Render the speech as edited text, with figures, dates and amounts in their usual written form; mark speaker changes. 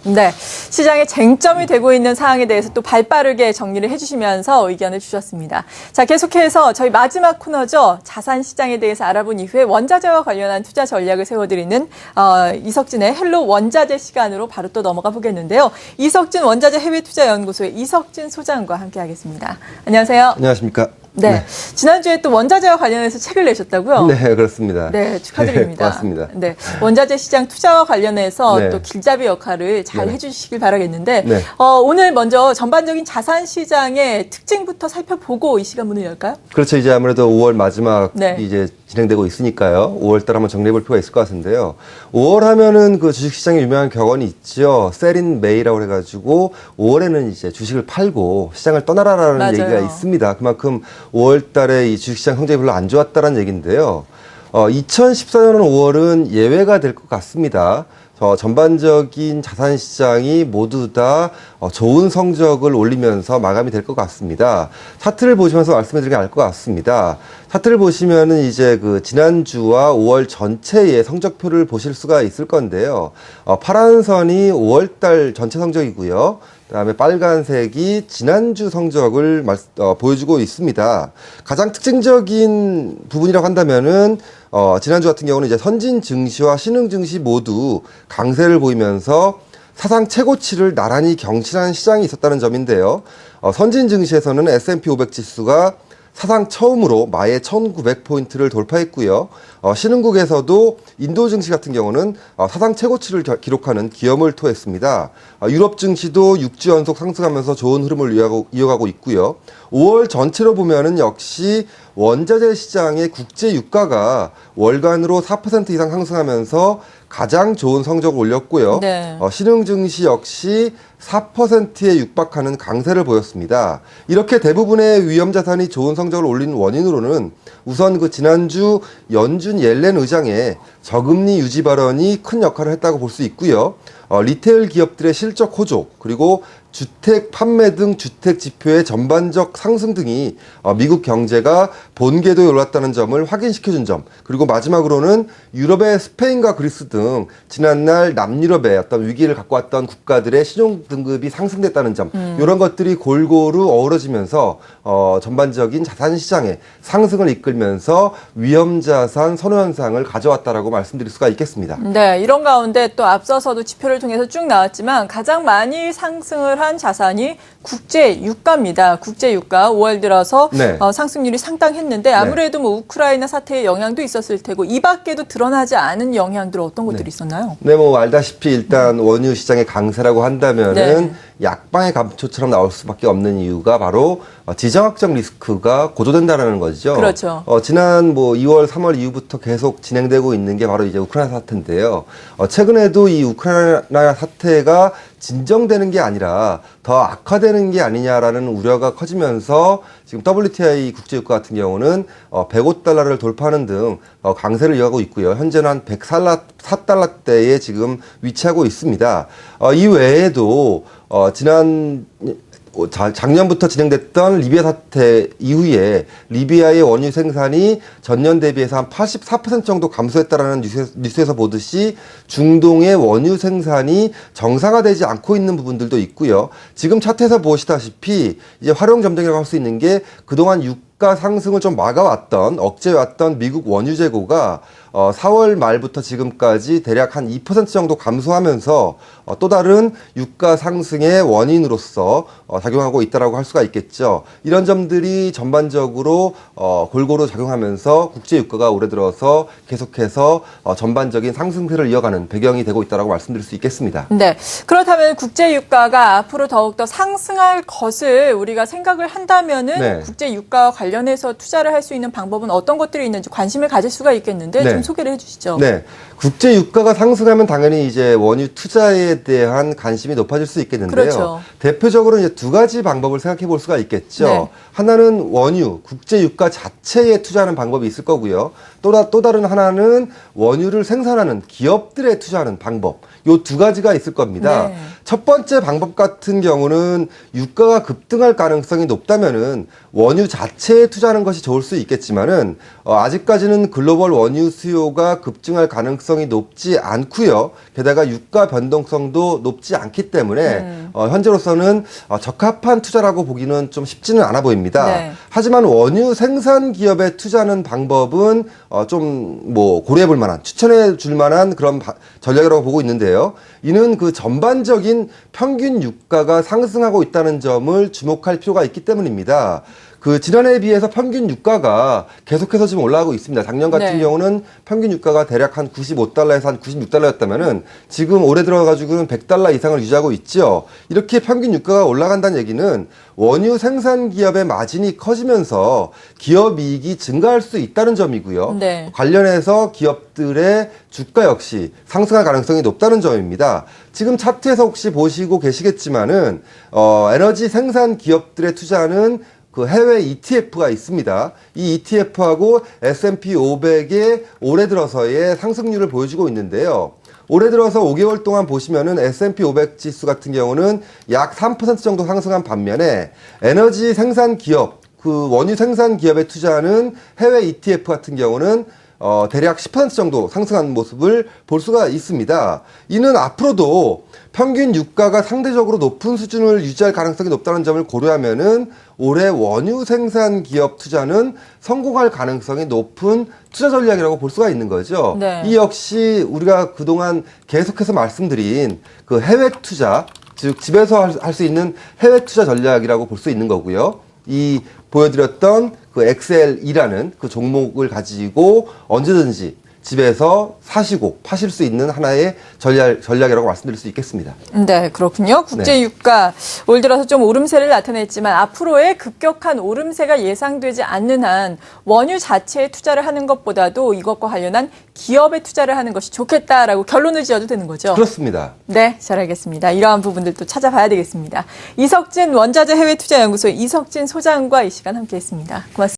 Speaker 1: 네, 시장에 쟁점이 되고 있는 사항에 대해서 또 발빠르게 정리를 해주시면서 의견을 주셨습니다. 자, 계속해서 저희 마지막 코너죠. 자산 시장에 대해서 알아본 이후에 원자재와 관련한 투자 전략을 세워드리는 이석진의 헬로 원자재 시간으로 바로 또 넘어가 보겠는데요. 이석진 원자재 해외투자연구소의 이석진 소장과 함께하겠습니다. 안녕하세요.
Speaker 2: 안녕하십니까.
Speaker 1: 네. 지난주에 또 원자재와 관련해서 책을 내셨다고요?
Speaker 2: 네, 그렇습니다.
Speaker 1: 네, 축하드립니다.
Speaker 2: 네, 맞습니다.
Speaker 1: 네. 원자재 시장 투자와 관련해서
Speaker 2: 네.
Speaker 1: 또 길잡이 역할을 잘 해주시길 바라겠는데,
Speaker 2: 네.
Speaker 1: 오늘 먼저 전반적인 자산 시장의 특징부터 살펴보고 이 시간 문을 열까요?
Speaker 2: 그렇죠. 이제 아무래도 5월 마지막
Speaker 1: 네.
Speaker 2: 이제 진행되고 있으니까요. 5월 달 한번 정리해 볼 필요가 있을 것 같은데요. 5월 하면은 그 주식 시장에 유명한 격언이 있죠. 셀인 메이라고 해가지고 5월에는 이제 주식을 팔고 시장을 떠나라라는
Speaker 1: 맞아요.
Speaker 2: 얘기가 있습니다. 그만큼 5월 달에 이 주식 시장 성적이 별로 안 좋았다는 얘기인데요. 2014년 5월은 예외가 될 것 같습니다. 전반적인 자산 시장이 모두 다 좋은 성적을 올리면서 마감이 될 것 같습니다. 차트를 보시면서 말씀드리는 게 나을 것 같습니다. 차트를 보시면은 이제 그 지난주와 5월 전체의 성적표를 보실 수가 있을 건데요. 파란 선이 5월 달 전체 성적이고요. 그다음에 빨간색이 지난주 성적을 보여주고 있습니다. 가장 특징적인 부분이라고 한다면은 지난주 같은 경우는 이제 선진 증시와 신흥 증시 모두 강세를 보이면서 사상 최고치를 나란히 경신한 시장이 있었다는 점인데요. 선진 증시에서는 S&P 500 지수가 사상 처음으로 마의 1900포인트를 돌파했고요. 신흥국에서도 인도 증시 같은 경우는 사상 최고치를 기록하는 기염을 토했습니다. 유럽 증시도 6주 연속 상승하면서 좋은 흐름을 이어가고 있고요. 5월 전체로 보면은 역시 원자재 시장의 국제 유가가 월간으로 4% 이상 상승하면서 가장 좋은 성적을 올렸고요.
Speaker 1: 네.
Speaker 2: 신흥 증시 역시 4%에 육박하는 강세를 보였습니다. 이렇게 대부분의 위험 자산이 좋은 성적을 올린 원인으로는 우선 그 지난주 연준 옐렌 의장의 저금리 유지 발언이 큰 역할을 했다고 볼 수 있고요. 리테일 기업들의 실적 호조, 그리고 주택 판매 등 주택 지표의 전반적 상승 등이 미국 경제가 본궤도에 올랐다는 점을 확인시켜준 점, 그리고 마지막으로는 유럽의 스페인과 그리스 등 지난날 남유럽의 어떤 위기를 갖고 왔던 국가들의 신용 등급이 상승됐다는 점, 이런 것들이 골고루 어우러지면서 전반적인 자산 시장의 상승을 이끌면서 위험 자산 선호 현상을 가져왔다라고 말씀드릴 수가 있겠습니다.
Speaker 1: 네, 이런 가운데 또 앞서서도 지표를 통해서 쭉 나왔지만 가장 많이 상승을 한 자산이 국제 유가입니다. 국제 유가 5월 들어서
Speaker 2: 네.
Speaker 1: 상승률이 상당했는데 아무래도 뭐 우크라이나 사태의 영향도 있었을 테고 이 밖에도 드러나지 않은 영향들 어떤 것들이 있었나요?
Speaker 2: 네, 뭐 알다시피 일단 원유 시장의 강세라고 한다면은
Speaker 1: 네.
Speaker 2: 약방의 감초처럼 나올 수밖에 없는 이유가 바로 지정학적 리스크가 고조된다라는 거죠.
Speaker 1: 그렇죠.
Speaker 2: 지난 뭐 2월, 3월 이후부터 계속 진행되고 있는 게 바로 이제 우크라이나 사태인데요. 최근에도 이 우크라이나 사태가 진정되는 게 아니라 더 악화되는 게 아니냐라는 우려가 커지면서 지금 WTI 국제유가 같은 경우는 105달러를 돌파하는 등 강세를 이어가고 있고요. 현재는 한 104달러대에 지금 위치하고 있습니다. 이 외에도 작년부터 진행됐던 리비아 사태 이후에 리비아의 원유 생산이 전년 대비해서 한 84% 정도 감소했다라는 뉴스에서 보듯이 중동의 원유 생산이 정상화되지 않고 있는 부분들도 있고요. 지금 차트에서 보시다시피 이제 활용 점정이라고 할 수 있는 게 그동안 유가 상승을 좀 막아왔던, 억제해왔던 미국 원유 재고가 4월 말부터 지금까지 대략 한 2% 정도 감소하면서 또 다른 유가 상승의 원인으로서 작용하고 있다라고 할 수가 있겠죠. 이런 점들이 전반적으로 골고루 작용하면서 국제 유가가 올해 들어서 계속해서 전반적인 상승세를 이어가는 배경이 되고 있다라고 말씀드릴 수 있겠습니다.
Speaker 1: 네. 그렇다면 국제 유가가 앞으로 더욱더 상승할 것을 우리가 생각을 한다면은
Speaker 2: 네.
Speaker 1: 국제 유가와 관련해서 투자를 할 수 있는 방법은 어떤 것들이 있는지 관심을 가질 수가 있겠는데
Speaker 2: 네.
Speaker 1: 좀 소개를 해주시죠.
Speaker 2: 네. 국제 유가가 상승하면 당연히 이제 원유 투자에 대한 관심이 높아질 수 있겠는데요.
Speaker 1: 그렇죠.
Speaker 2: 대표적으로 이제 두 가지 방법을 생각해 볼 수가 있겠죠.
Speaker 1: 네.
Speaker 2: 하나는 원유, 국제 유가 자체에 투자하는 방법이 있을 거고요. 또 다른 하나는 원유를 생산하는 기업들에 투자하는 방법. 요 두 가지가 있을 겁니다.
Speaker 1: 네.
Speaker 2: 첫 번째 방법 같은 경우는 유가가 급등할 가능성이 높다면은 원유 자체에 투자하는 것이 좋을 수 있겠지만은 아직까지는 글로벌 원유 수요가 급증할 가능성이 높지 않고요. 게다가 유가 변동성도 높지 않기 때문에 현재로서는 적합한 투자라고 보기는 좀 쉽지는 않아 보입니다.
Speaker 1: 네.
Speaker 2: 하지만 원유 생산 기업에 투자하는 방법은 좀 뭐 고려해 볼 만한, 추천해 줄 만한 그런 전략이라고 보고 있는데요. 이는 그 전반적인 평균 유가가 상승하고 있다는 점을 주목할 필요가 있기 때문입니다. 그 지난해에 비해서 평균 유가가 계속해서 지금 올라가고 있습니다. 작년 같은
Speaker 1: 네.
Speaker 2: 경우는 평균 유가가 대략 한 95달러에서 한 96달러였다면은 지금 올해 들어가지고는 100달러 이상을 유지하고 있죠. 이렇게 평균 유가가 올라간다는 얘기는 원유 생산 기업의 마진이 커지면서 기업 이익이 증가할 수 있다는 점이고요.
Speaker 1: 네.
Speaker 2: 관련해서 기업들의 주가 역시 상승할 가능성이 높다는 점입니다. 지금 차트에서 혹시 보시고 계시겠지만은 에너지 생산 기업들에 투자하는 그 해외 ETF가 있습니다. 이 ETF하고 S&P 500의 올해 들어서의 상승률을 보여주고 있는데요. 올해 들어서 5개월 동안 보시면은 S&P 500 지수 같은 경우는 약 3% 정도 상승한 반면에 에너지 생산 기업, 그 원유 생산 기업에 투자하는 해외 ETF 같은 경우는 대략 10% 정도 상승한 모습을 볼 수가 있습니다. 이는 앞으로도 평균 유가가 상대적으로 높은 수준을 유지할 가능성이 높다는 점을 고려하면은 올해 원유 생산 기업 투자는 성공할 가능성이 높은 투자 전략이라고 볼 수가 있는 거죠.
Speaker 1: 네.
Speaker 2: 이 역시 우리가 그동안 계속해서 말씀드린 그 해외 투자, 즉 집에서 할 수 있는 해외 투자 전략이라고 볼 수 있는 거고요. 이 보여드렸던 그 XL이라는 그 종목을 가지고 언제든지 집에서 사시고 파실 수 있는 하나의 전략이라고 말씀드릴 수 있겠습니다.
Speaker 1: 네, 그렇군요. 국제 유가 올 들어서 좀 오름세를 나타냈지만 앞으로의 급격한 오름세가 예상되지 않는 한 원유 자체에 투자를 하는 것보다도 이것과 관련한 기업에 투자를 하는 것이 좋겠다라고 결론을 지어도 되는 거죠.
Speaker 2: 그렇습니다.
Speaker 1: 네, 잘 알겠습니다. 이러한 부분들도 찾아봐야 되겠습니다. 이석진 원자재 해외투자연구소 이석진 소장과 이 시간 함께했습니다. 고맙습니다.